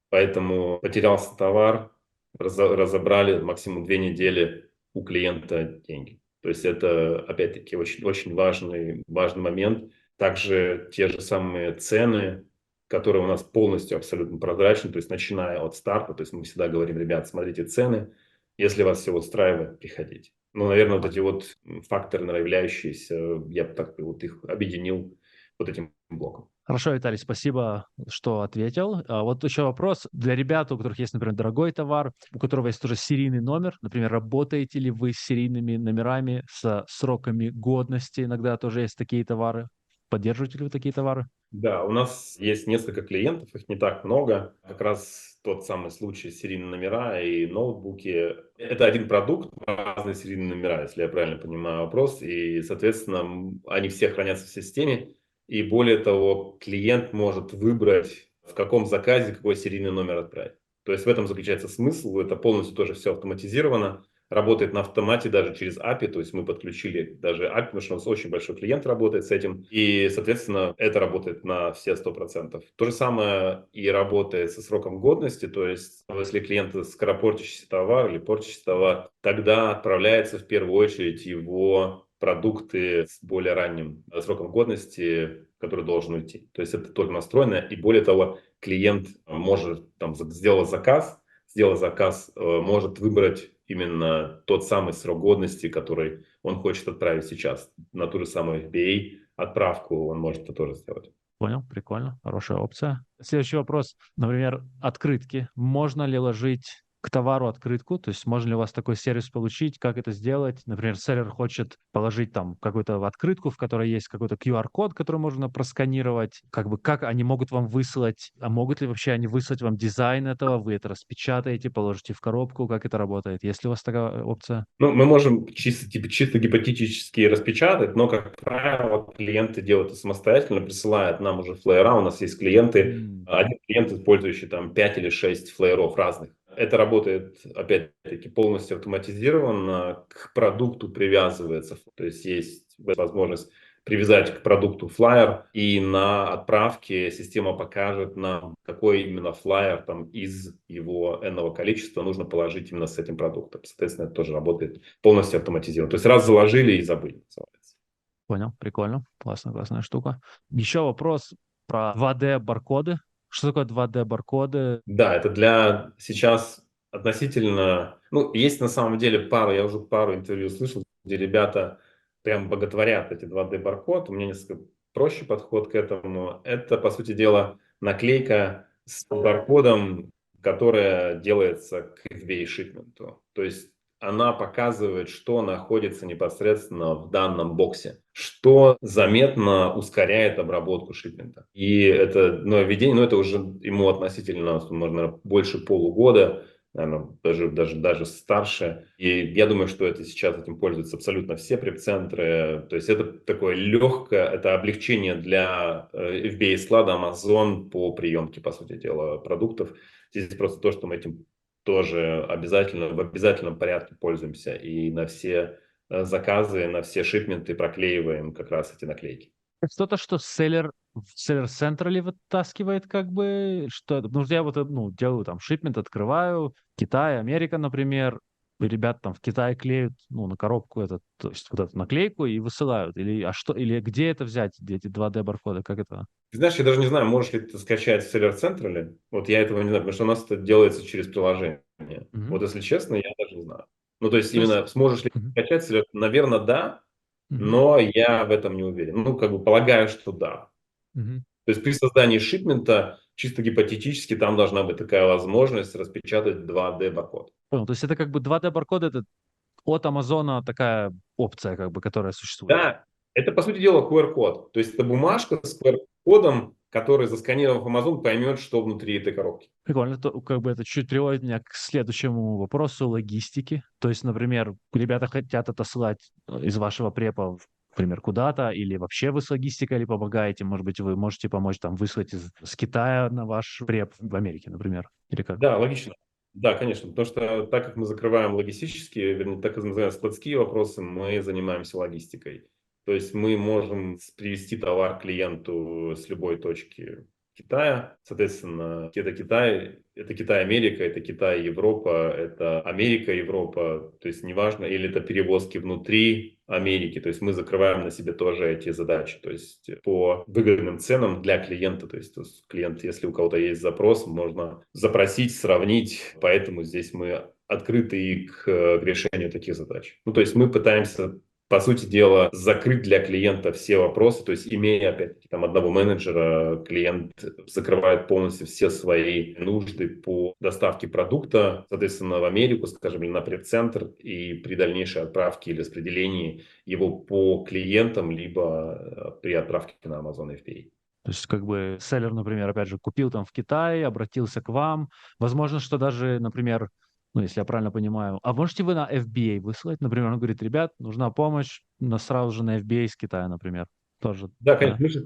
Поэтому потерялся товар, разобрали максимум 2 недели у клиента деньги. То есть это, опять-таки, очень, очень важный момент. Также те же самые цены, которые у нас полностью абсолютно прозрачны, то есть начиная от старта, то есть мы всегда говорим, ребят, смотрите цены, если вас все устраивает, приходите. Ну, наверное, вот эти вот факторы, являющиеся, я бы так вот их объединил вот этим блоком. Хорошо, Виталий, спасибо, что ответил. Вот еще вопрос для ребят, у которых есть, например, дорогой товар, у которого есть тоже серийный номер. Например, работаете ли вы с серийными номерами, с сроками годности? Иногда тоже есть такие товары. Поддерживаете ли вы такие товары? Да, у нас есть несколько клиентов, их не так много. Как раз тот самый случай серийные номера и ноутбуки. Это один продукт, разные серийные номера, если я правильно понимаю вопрос. И, соответственно, они все хранятся в системе. И более того, клиент может выбрать, в каком заказе какой серийный номер отправить. То есть в этом заключается смысл. Это полностью тоже все автоматизировано. Работает на автомате даже через API, то есть мы подключили даже API, потому что у нас очень большой клиент работает с этим, и, соответственно, это работает на все 100%. То же самое и работает со сроком годности, то есть если клиент скоропортящийся товар или портящийся товар, тогда отправляется в первую очередь его продукты с более ранним сроком годности, который должен уйти. То есть это только настроено, и более того, клиент может, там, сделав заказ, может выбрать именно тот самый срок годности, который он хочет отправить сейчас. На ту же самую FBA отправку он может это тоже сделать. Понял, прикольно, хорошая опция. Следующий вопрос, например, открытки. Можно ли ложить к товару открытку? То есть можно ли у вас такой сервис получить? Как это сделать? Например, селлер хочет положить там какую-то открытку, в которой есть какой-то QR-код, который можно просканировать. Как они могут вам выслать? А могут ли вообще они выслать вам дизайн этого? Вы это распечатаете, положите в коробку? Как это работает? Есть ли у вас такая опция? Ну, мы можем чисто гипотетически распечатать, но, как правило, клиенты делают это самостоятельно, присылают нам уже флеера. У нас есть клиенты, М, один клиент, использующий там 5 или 6 флееров разных. Это работает, опять-таки, полностью автоматизированно, к продукту привязывается. То есть возможность привязать к продукту флаер, и на отправке система покажет нам, какой именно флаер там из его n-го количества нужно положить именно с этим продуктом. Соответственно, это тоже работает полностью автоматизированно. То есть раз заложили и забыли, называется. Понял, прикольно, классная штука. Еще вопрос про 2D баркоды. Что такое 2D баркоды? Да, это для сейчас относительно... Ну, есть на самом деле я уже пару интервью слышал, где ребята прям боготворят эти 2D баркод. У меня несколько проще подход к этому. Это, по сути дела, наклейка с баркодом, которая делается к FBA-шипменту. То есть она показывает, что находится непосредственно в данном боксе, что заметно ускоряет обработку шипмента. И это нововведение, но это уже ему относительно, можно больше полугода, наверное, даже старше. И я думаю, что это сейчас этим пользуются абсолютно все преп-центры. То есть это такое легкое, это облегчение для FBA-склада Amazon по приемке, по сути дела, продуктов. Здесь просто то, что мы этим тоже обязательно, в обязательном порядке пользуемся. И на все заказы, на все шипменты проклеиваем как раз эти наклейки. Что-то, что селлер в селлер-центре вытаскивает, как бы, что, потому что я вот, делаю там шипмент, открываю, Китай, Америка, например, и ребята там в Китае клеют, на коробку этот, то есть вот эту наклейку и высылают, или где это взять, эти 2D баркоды, как это? Ты знаешь, я даже не знаю, можешь ли ты скачать в сервер-центре. Вот я этого не знаю, потому что у нас это делается через приложение. Мгм. Вот если честно, я даже не знаю. Ну, то есть То есть, именно сможешь ли ты мгм, скачать сервер? Наверное, да, мгм, но я в этом не уверен. Ну, как бы полагаю, что да. мгм. То есть при создании шипмента чисто гипотетически там должна быть такая возможность распечатать 2D баркод. Понял. То есть это как бы 2D баркоды, это от Амазона такая опция, как бы, которая существует. Да, это, по сути дела, QR-код. То есть это бумажка с QR-кодом, который, засканировав Amazon, поймет, что внутри этой коробки. Прикольно, то, как бы это чуть приводит меня к следующему вопросу логистики. То есть, например, ребята хотят отослать из вашего препа, например, куда-то, или вообще вы с логистикой или помогаете, может быть, вы можете помочь там выслать с Китая на ваш преп в Америке, например, или как? Да, логично. Да, конечно, потому что так как мы закрываем логистические, вернее, так как называем складские вопросы, мы занимаемся логистикой. То есть мы можем привезти товар клиенту с любой точки Китая. Соответственно, это Китай, Америка, это Китай, Европа, это Америка, Европа. То есть неважно, или это перевозки внутри Америки. То есть мы закрываем на себе тоже эти задачи. То есть по выгодным ценам для клиента. То есть клиент, если у кого-то есть запрос, можно запросить, сравнить. Поэтому здесь мы открыты и к решению таких задач. Ну, то есть мы пытаемся, по сути дела, закрыть для клиента все вопросы. То есть, имея, опять-таки, там одного менеджера, клиент закрывает полностью все свои нужды по доставке продукта, соответственно, в Америку, скажем, или на пресс-центр, и при дальнейшей отправке или распределении его по клиентам, либо при отправке на Amazon FBA. То есть как бы селлер, например, опять же, купил там в Китае, обратился к вам. Возможно, что даже, например, ну, если я правильно понимаю, а можете вы на FBA выслать? Например, он говорит, ребят, нужна помощь, но сразу же на FBA из Китая, например. Тоже, Да, да? конечно,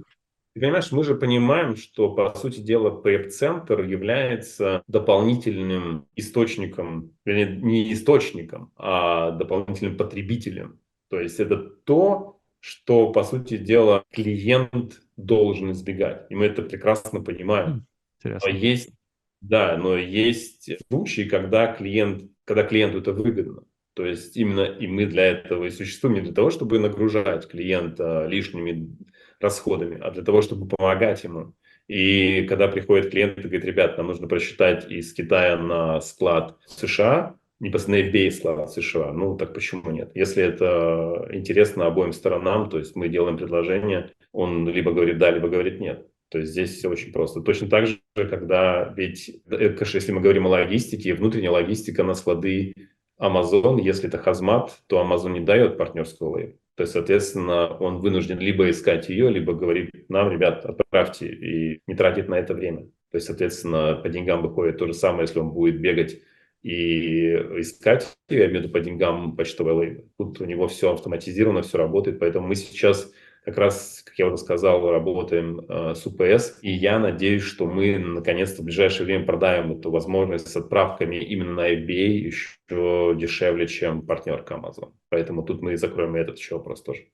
ты понимаешь, мы же понимаем, что, по сути дела, преп-центр является дополнительным источником, вернее, не источником, а дополнительным потребителем. То есть это то, что, по сути дела, клиент должен избегать. И мы это прекрасно понимаем. Но Интересно. есть, да, но есть случаи, когда клиенту это выгодно. То есть именно и мы для этого и существуем, не для того, чтобы нагружать клиента лишними расходами, а для того, чтобы помогать ему. И когда приходит клиент и говорит, ребят, нам нужно просчитать из Китая на склад США, непосредственно FBA склад США, ну так почему нет? Если это интересно обоим сторонам, то есть мы делаем предложение, он либо говорит да, либо говорит нет. То есть здесь все очень просто. Точно так же, когда ведь, конечно, если мы говорим о логистике, внутренняя логистика на склады Amazon, если это хазмат, то Amazon не дает партнерского лейбла. То есть, соответственно, он вынужден либо искать ее, либо говорит нам, ребят, отправьте и не тратить на это время. То есть, соответственно, по деньгам выходит то же самое, если он будет бегать и искать ее, я имею в виду по деньгам почтовой лейбл. Тут у него все автоматизировано, все работает, поэтому мы сейчас как раз, как я уже сказал, работаем с УПС, и я надеюсь, что мы наконец-то в ближайшее время продаем эту возможность с отправками именно на FBA еще дешевле, чем партнерка Amazon. Поэтому тут мы закроем и этот еще вопрос тоже.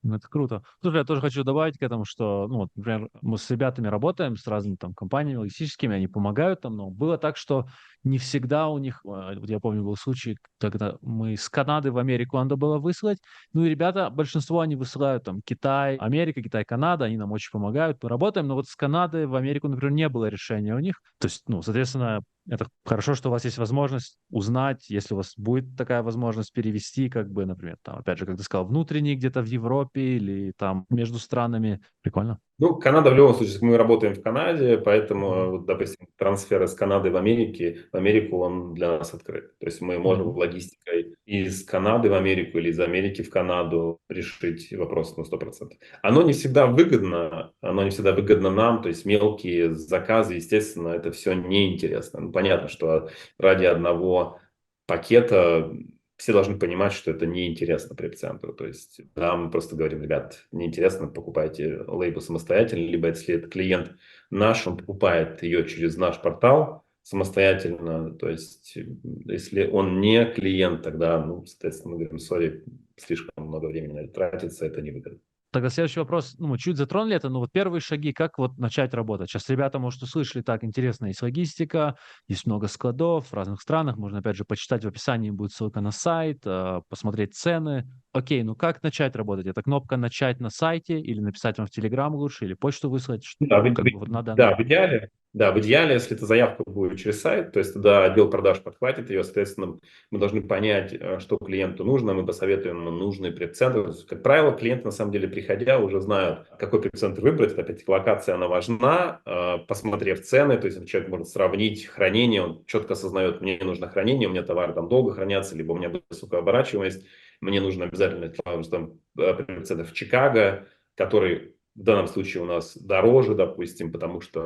Ну, это круто. Слушай, я тоже хочу добавить к этому, что, ну, вот, например, мы с ребятами работаем, с разными там компаниями логистическими, они помогают там, но было так, что не всегда у них, вот я помню, был случай, когда мы с Канады в Америку надо было выслать, ну и ребята, большинство они высылают там Китай, Америка, Китай, Канада, они нам очень помогают, мы работаем, но вот с Канады в Америку, например, не было решения у них, то есть, ну, соответственно, это хорошо, что у вас есть возможность узнать, если у вас будет такая возможность перевести, как бы, например, там, опять же, как ты сказал, внутренний где-то в Европе или там между странами. Прикольно. Ну, Канада в любом случае, мы работаем в Канаде, Мгм. поэтому, вот, допустим, трансфер из Канады в Америку, он для нас открыт. То есть мы можем Мгм. логистикой из Канады в Америку или из Америки в Канаду решить вопрос на 100%. Оно не всегда выгодно нам, то есть мелкие заказы, естественно, это все неинтересно. Ну, понятно, что ради одного пакета все должны понимать, что это неинтересно преп-центру. То есть да, мы просто говорим, ребят, неинтересно, покупайте лейбл самостоятельно, либо если это клиент наш, он покупает ее через наш портал самостоятельно. То есть если он не клиент, тогда, ну, соответственно, мы говорим, сори, слишком много времени на это тратится, это невыгодно. Тогда следующий вопрос, ну, мы чуть затронули это, но вот первые шаги, как вот начать работать? Сейчас ребята, может, услышали, так, интересно, есть логистика, есть много складов в разных странах, можно, опять же, почитать в описании, будет ссылка на сайт, посмотреть цены. Окей, ну как начать работать? Это кнопка «Начать» на сайте или написать вам в Телеграм лучше, или почту выслать? Да, Как бы вот на данный да, момент. в идеале, если эта заявка будет через сайт, то есть тогда отдел продаж подхватит ее, соответственно, мы должны понять, что клиенту нужно, мы посоветуем ему нужный прецентр. То есть, как правило, клиенты, на самом деле, приходя, уже знают, какой прецентр выбрать. Опять-таки, локация, она важна, посмотрев цены, то есть человек может сравнить хранение, он четко осознает, мне нужно хранение, у меня товары там долго хранятся, либо у меня высокая оборачиваемость, мне нужно обязательно там, прецентр в Чикаго, который в данном случае у нас дороже, допустим, потому что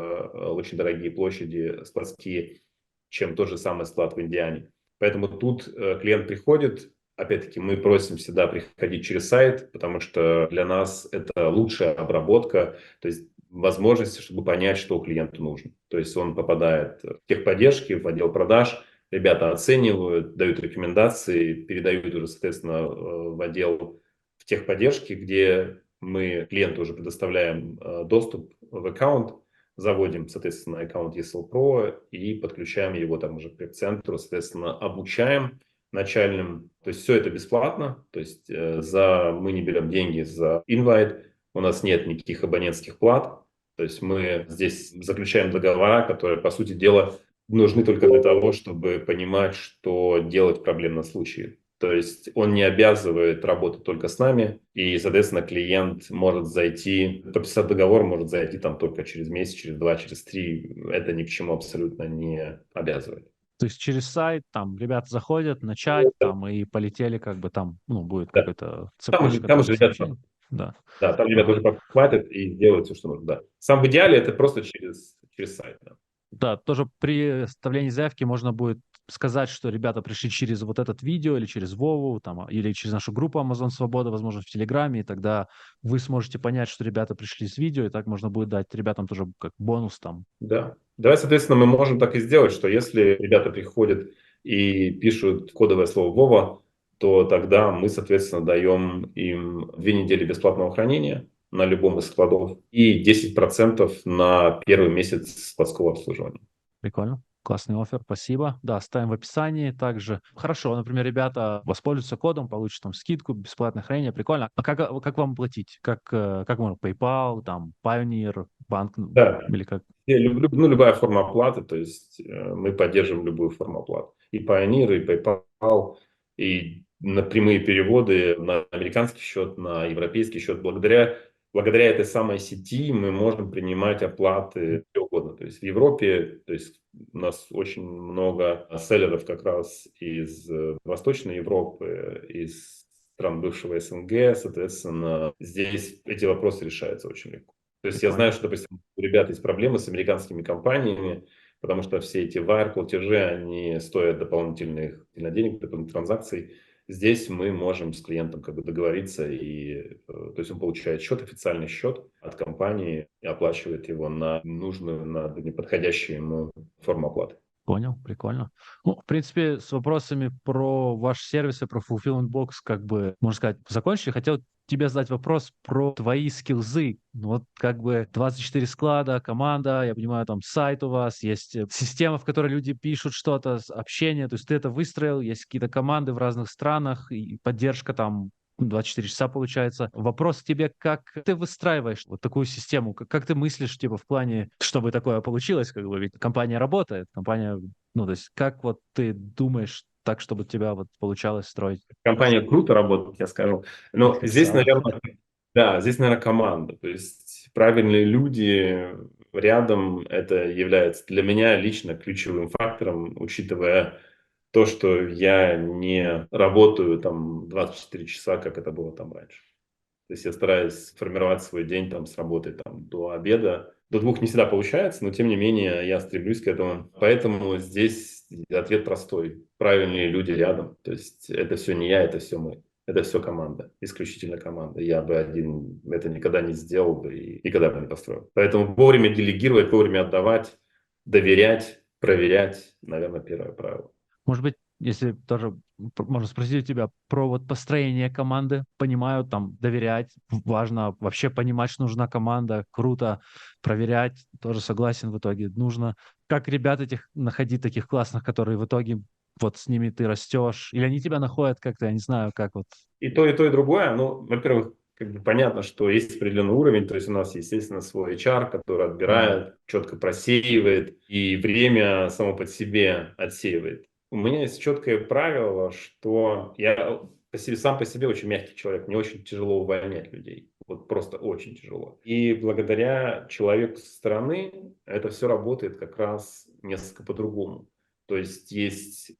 очень дорогие площади складские, чем тот же самый склад в Индиане. Поэтому тут клиент приходит, опять-таки мы просим всегда приходить через сайт, потому что для нас это лучшая обработка, то есть возможности, чтобы понять, что клиенту нужно. То есть он попадает в техподдержки, в отдел продаж, ребята оценивают, дают рекомендации, передают уже, соответственно, в отдел в техподдержки, где мы клиенту уже предоставляем доступ в аккаунт, заводим, соответственно, аккаунт ESL Pro и подключаем его там уже к центру, соответственно, обучаем начальным. То есть все это бесплатно, то есть мы не берем деньги за инвайт, у нас нет никаких абонентских плат, то есть мы здесь заключаем договора, которые, по сути дела, нужны только для того, чтобы понимать, что делать в проблемном случае. То есть он не обязывает работать только с нами, и, соответственно, клиент может зайти, подписать договор может зайти там только через месяц, через два, через три. Это ни к чему абсолютно не обязывает. То есть через сайт, там, ребята заходят, начать, там, и полетели, как бы там, ну, будет Да. какая-то Там уже, цепочка там там уже ребята сообщений. Да. Да, там ребята уже платят и делают все, что нужно. Да. Сам в идеале это просто через сайт. Да. Да, тоже при составлении заявки можно будет сказать, что ребята пришли через вот этот видео или через Вову, там, или через нашу группу Amazon Свобода, возможно, в Телеграме, и тогда вы сможете понять, что ребята пришли с видео, и так можно будет дать ребятам тоже как бонус там. Да. Давай, соответственно, мы можем так и сделать, что если ребята приходят и пишут кодовое слово Вова, то тогда мы, соответственно, даем им 2 недели бесплатного хранения на любом из складов и 10% на первый месяц складского обслуживания. Прикольно. Классный оффер, спасибо. Да, ставим в описании также. Хорошо, например, ребята воспользуются кодом, получат там скидку, бесплатное хранение, прикольно. А как вам платить? Как можно? PayPal, там, Pioneer, банк, Да, или как? ну, любая форма оплаты, то есть мы поддерживаем любую форму оплаты. И Payoneer, и PayPal, и на прямые переводы на американский счет, на европейский счет. Благодаря этой самой сети мы можем принимать оплаты где угодно. То есть в Европе, то есть у нас очень много селлеров как раз из Восточной Европы, из стран бывшего СНГ, соответственно, здесь эти вопросы решаются очень легко. То есть я знаю, Прикольно. что, допустим, у ребят есть проблемы с американскими компаниями, потому что все эти wire платежи, они стоят дополнительных денег, дополнительных транзакций. Здесь мы можем с клиентом как бы договориться, и, то есть он получает счет, официальный счет от компании и оплачивает его на нужную, на неподходящую ему форму оплаты. Понял, прикольно. Ну, в принципе, с вопросами про ваш сервис и про Fulfillment Box, как бы, можно сказать, закончили. Хотел тебе задать вопрос про твои скиллзы. Ну, вот как бы 24 склада, команда, я понимаю, там сайт у вас, есть система, в которой люди пишут что-то, общение, то есть ты это выстроил, есть какие-то команды в разных странах, и поддержка там 24 часа получается. Вопрос тебе, как ты выстраиваешь вот такую систему, как ты мыслишь, типа, в плане, чтобы такое получилось, как бы, ведь компания работает, компания, ну, то есть как вот ты думаешь так, чтобы у тебя вот получалось строить? Компания круто работает, я скажу. Но здесь, Официально. наверное, да, здесь, наверное, команда. То есть правильные люди рядом, это является для меня лично ключевым фактором, учитывая то, что я не работаю там 24 часа, как это было там раньше. То есть я стараюсь формировать свой день там с работы там до обеда. До 2 не всегда получается, но тем не менее я стремлюсь к этому. Поэтому здесь ответ простой. Правильные люди рядом. То есть это все не я, это все мы. Это все команда, исключительно команда. Я бы один это никогда не сделал бы и никогда бы не построил. Поэтому вовремя делегировать, вовремя отдавать, доверять, проверять, наверное, первое правило. Может быть, если тоже можно спросить у тебя про вот построение команды, понимаю, там, доверять, важно вообще понимать, что нужна команда, круто, проверять, тоже согласен в итоге, нужно. Как ребят этих находить таких классных, которые в итоге вот с ними ты растешь, или они тебя находят как-то, я не знаю, как вот. И то, и другое. Ну, во-первых, как бы понятно, что есть определенный уровень, то есть у нас, естественно, свой HR, который Мгм. отбирает, четко просеивает, и время само по себе отсеивает. У меня есть четкое правило, что я сам по себе очень мягкий человек, мне очень тяжело увольнять людей. Вот просто очень тяжело. И благодаря человеку со стороны это все работает как раз несколько по-другому. То есть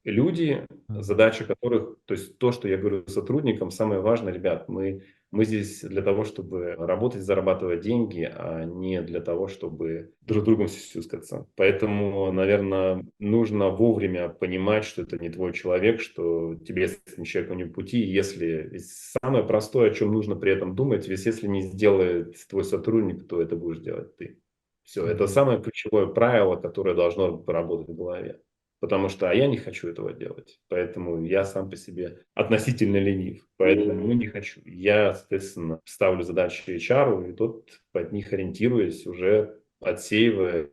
люди, Мгм. задача которых, то есть то, что я говорю сотрудникам, самое важное, ребят, мы здесь для того, чтобы работать, зарабатывать деньги, а не для того, чтобы друг с другом сюсюкаться. Поэтому, наверное, нужно вовремя понимать, что это не твой человек, что тебе с этим человеком не по пути. Если ведь самое простое, о чем нужно при этом думать, ведь если не сделает твой сотрудник, то это будешь делать ты. Все, это Мгм. самое ключевое правило, которое должно работать в голове. Потому что я не хочу этого делать. Поэтому я сам по себе относительно ленив. Поэтому не хочу. Я, соответственно, ставлю задачи HR, и тот под них ориентируясь уже отсеивает.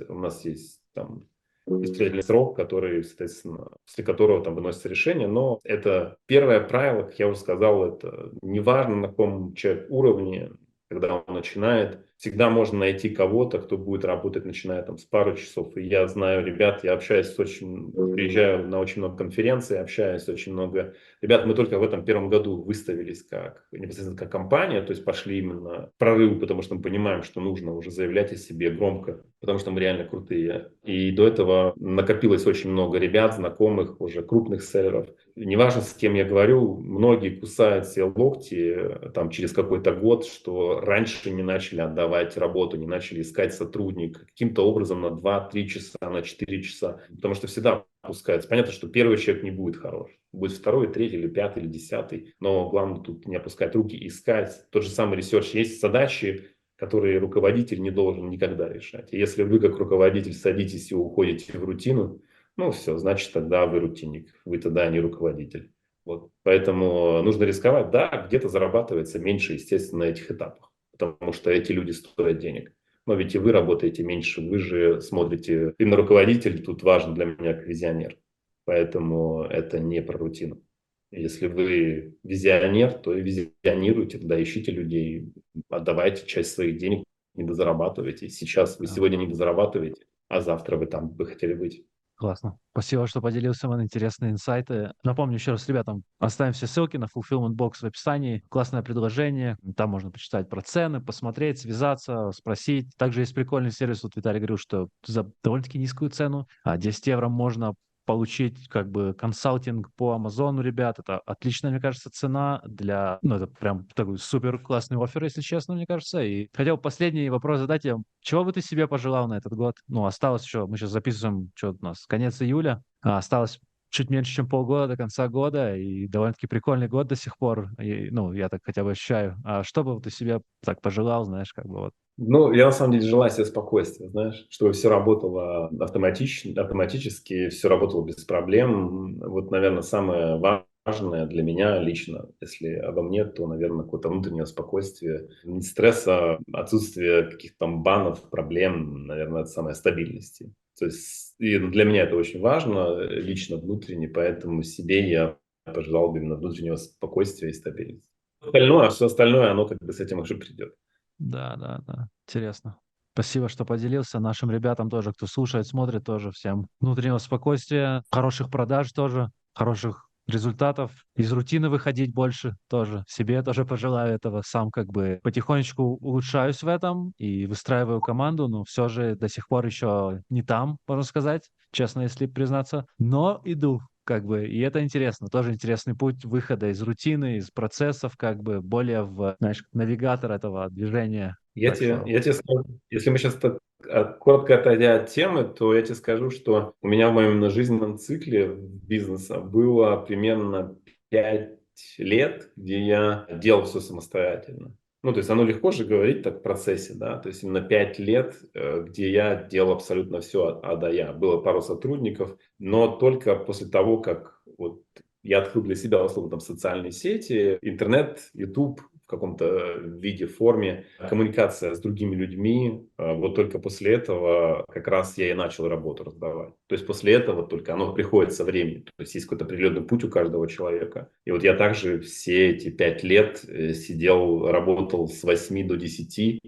У нас есть там испытательный срок, который, соответственно, после которого там выносится решение. Но это первое правило, как я уже сказал, это неважно, на каком человек уровне, когда он начинает, всегда можно найти кого-то, кто будет работать, начиная там с пару часов. И я знаю ребят, я общаюсь с очень, приезжаю на очень много конференций, общаюсь с очень много ребят. Мы только в этом первом году выставились как непосредственно как компания, то есть пошли именно в прорыв, потому что мы понимаем, что нужно уже заявлять о себе громко, потому что мы реально крутые. И до этого накопилось очень много ребят, знакомых, уже крупных селлеров, неважно, с кем я говорю, многие кусают себе локти там, через какой-то год, что раньше не начали отдавать работу, не начали искать сотрудника каким-то образом на 2-3 часа, на 4 часа. Потому что всегда опускается. Понятно, что первый человек не будет хорош. Будет второй, третий, или пятый, или десятый. Но главное тут не опускать руки, искать. Тот же самый ресерч. Есть задачи, которые руководитель не должен никогда решать. И если вы как руководитель садитесь и уходите в рутину, ну все, значит тогда вы рутинник, вы тогда не руководитель. Вот. Поэтому нужно рисковать. Да, где-то зарабатывается меньше, естественно, на этих этапах, потому что эти люди стоят денег. Но ведь и вы работаете меньше, вы же смотрите, именно руководитель тут важен для меня как визионер. Поэтому это не про рутину. Если вы визионер, то и визионируйте, тогда ищите людей, отдавайте часть своих денег, недозарабатывайте. Сейчас вы Да. сегодня недозарабатываете, а завтра вы там бы хотели быть. Классно. Спасибо, что поделился, man, интересные инсайты. Напомню еще раз, ребятам, оставим все ссылки на Fulfillment Box в описании. Классное предложение. Там можно почитать про цены, посмотреть, связаться, спросить. Также есть прикольный сервис. Вот Виталий говорил, что за довольно-таки низкую цену, 10 евро можно получить как бы консалтинг по Амазону, ребят. Это отличная, мне кажется, цена для... Ну, это прям такой супер классный оффер, если честно, мне кажется. И хотел последний вопрос задать тебе. Чего бы ты себе пожелал на этот год? Ну, осталось еще, мы сейчас записываем, что у нас, конец июля, осталось чуть меньше, чем полгода до конца года, и довольно-таки прикольный год до сих пор, и, ну, я так хотя бы ощущаю. А что бы ты себе так пожелал, знаешь, как бы вот? Ну, я на самом деле желаю себе спокойствия, знаешь, чтобы все работало автоматически, все работало без проблем. Вот, наверное, самое важное для меня лично, если обо мне, то, наверное, какое-то внутреннее спокойствие, не стресса, отсутствие каких-то там банов, проблем, наверное, это самое стабильности. То есть и для меня это очень важно, лично внутренне, поэтому себе я пожелал бы именно внутреннего спокойствия и стабильности. Остальное, все остальное, оно как бы с этим уже придет. Да, да, да, интересно. Спасибо, что поделился. Нашим ребятам тоже, кто слушает, смотрит, тоже всем внутреннего спокойствия, хороших продаж тоже, хороших результатов, из рутины выходить больше тоже. Себе тоже пожелаю этого. Сам как бы потихонечку улучшаюсь в этом и выстраиваю команду, но все же до сих пор еще не там, можно сказать, честно, если признаться. Но иду, как бы, и это интересно, тоже интересный путь выхода из рутины, из процессов, как бы, более в, знаешь, навигатор этого движения. Я Так тебе, что, я тебе скажу, если мы сейчас так, коротко отойдя от темы, то я тебе скажу, что у меня в моем именно жизненном цикле бизнеса было примерно 5 лет, где я делал все самостоятельно. Ну, то есть оно легко же говорить так в процессе, да, то есть именно 5 лет, где я делал абсолютно все от А до Я. Было пару сотрудников, но только после того, как вот я открыл для себя, условно, там, социальные сети, интернет, YouTube, в каком-то виде, форме, коммуникация с другими людьми. Вот только после этого как раз я и начал работу раздавать. То есть после этого только оно приходит со временем. То есть есть какой-то определенный путь у каждого человека. И вот я также все эти 5 лет сидел, работал с 8 до 10,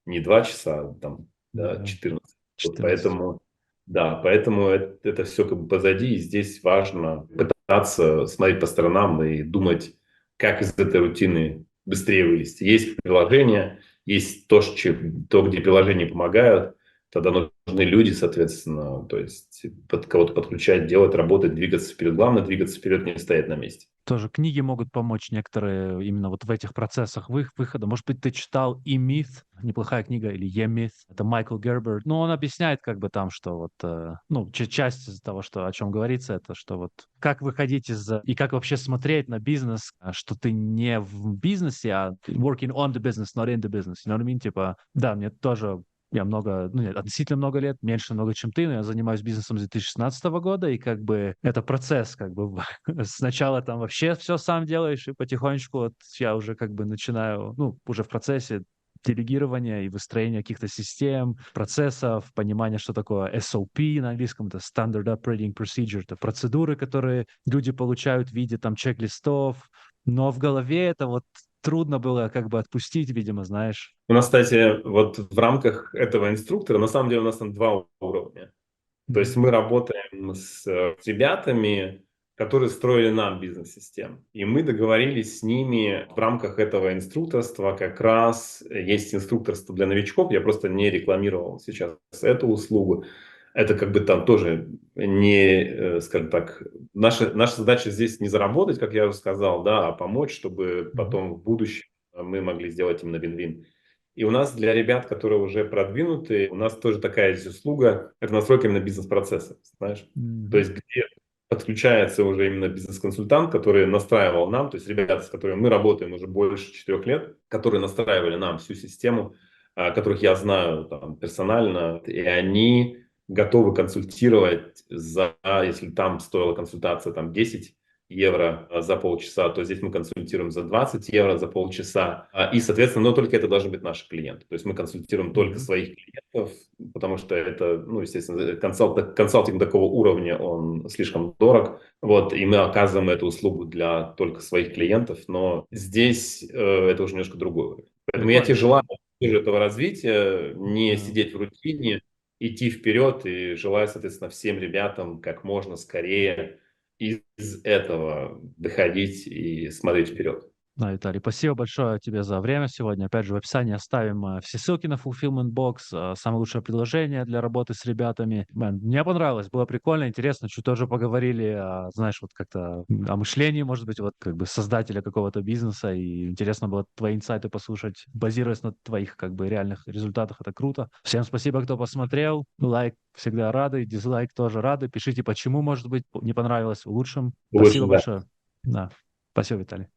не 2 часа, там, да, да, 14. Вот 14. поэтому, да, поэтому это все как бы позади. И здесь важно пытаться смотреть по сторонам и думать, как из этой рутины быстрее вылезти. Есть приложения, есть то, где приложения помогают, тогда нужны люди, соответственно, то есть под кого-то подключать, делать, работать, двигаться вперед. Главное двигаться вперед, не стоять на месте. Тоже книги могут помочь некоторые именно вот в этих процессах выхода. Может быть, ты читал «И миф», неплохая книга, или «Е миф», это Майкл Герберт. Ну, он объясняет как бы там, что вот, ну, часть из того, что, о чем говорится, это что вот как выходить из... И как вообще смотреть на бизнес, что ты не в бизнесе, а working on the business, not in the business. You know what I mean? Типа, да, мне тоже я много, ну нет, относительно много лет, меньше много, чем ты, но я занимаюсь бизнесом с 2016 года, и как бы это процесс, как бы сначала там вообще все сам делаешь, и потихонечку вот я уже как бы начинаю, ну, уже в процессе делегирования и выстроения каких-то систем, процессов, понимания, что такое SOP на английском, это Standard Operating Procedure, это процедуры, которые люди получают в виде там чек-листов, но в голове это вот трудно было как бы отпустить, видимо, знаешь. У нас, кстати, вот в рамках этого инструктора, на самом деле у нас там два уровня. То есть Мгм. мы работаем с ребятами, которые строили нам бизнес-систему. И мы договорились с ними в рамках этого инструкторства, как раз есть инструкторство для новичков, я просто не рекламировал сейчас эту услугу. это как бы там тоже не, скажем так, наша задача здесь не заработать, как я уже сказал, да, а помочь, чтобы Мгм. потом в будущем мы могли сделать именно вин-вин. И у нас для ребят, которые уже продвинуты, у нас тоже такая есть услуга, это настройка именно бизнес-процесса, знаешь. То Мгм. есть где подключается уже именно бизнес-консультант, который настраивал нам, то есть ребята, с которыми мы работаем уже больше 4 лет, которые настраивали нам всю систему, которых я знаю там, персонально, и они готовы консультировать за, если там стоила консультация там 10 евро за полчаса, то здесь мы консультируем за 20 евро за полчаса. И, соответственно, но только это должны быть наши клиенты. То есть мы консультируем только Мгм. своих клиентов, потому что это, ну, естественно, консалтинг такого уровня, он слишком дорог. Вот, и мы оказываем эту услугу для только своих клиентов, но здесь это уже немножко другой уровень. Поэтому я тебе Прикольно. желаю тоже этого развития, не Да. сидеть в рутине, идти вперед, и желаю, соответственно, всем ребятам как можно скорее из этого выходить и смотреть вперед. Да, Виталий, спасибо большое тебе за время сегодня. Опять же, в описании оставим все ссылки на Fulfillment Box, самое лучшее предложение для работы с ребятами. Мэн, мне понравилось, было прикольно, интересно, чуть тоже поговорили, знаешь, вот как-то о мышлении, может быть, вот как бы создателя какого-то бизнеса, и интересно было твои инсайты послушать, базируясь на твоих как бы реальных результатах, это круто. Всем спасибо, кто посмотрел, лайк всегда рады, дизлайк тоже рады, пишите, почему, может быть, не понравилось, улучшим. Спасибо Лучше, да. большое. Да, спасибо, Виталий.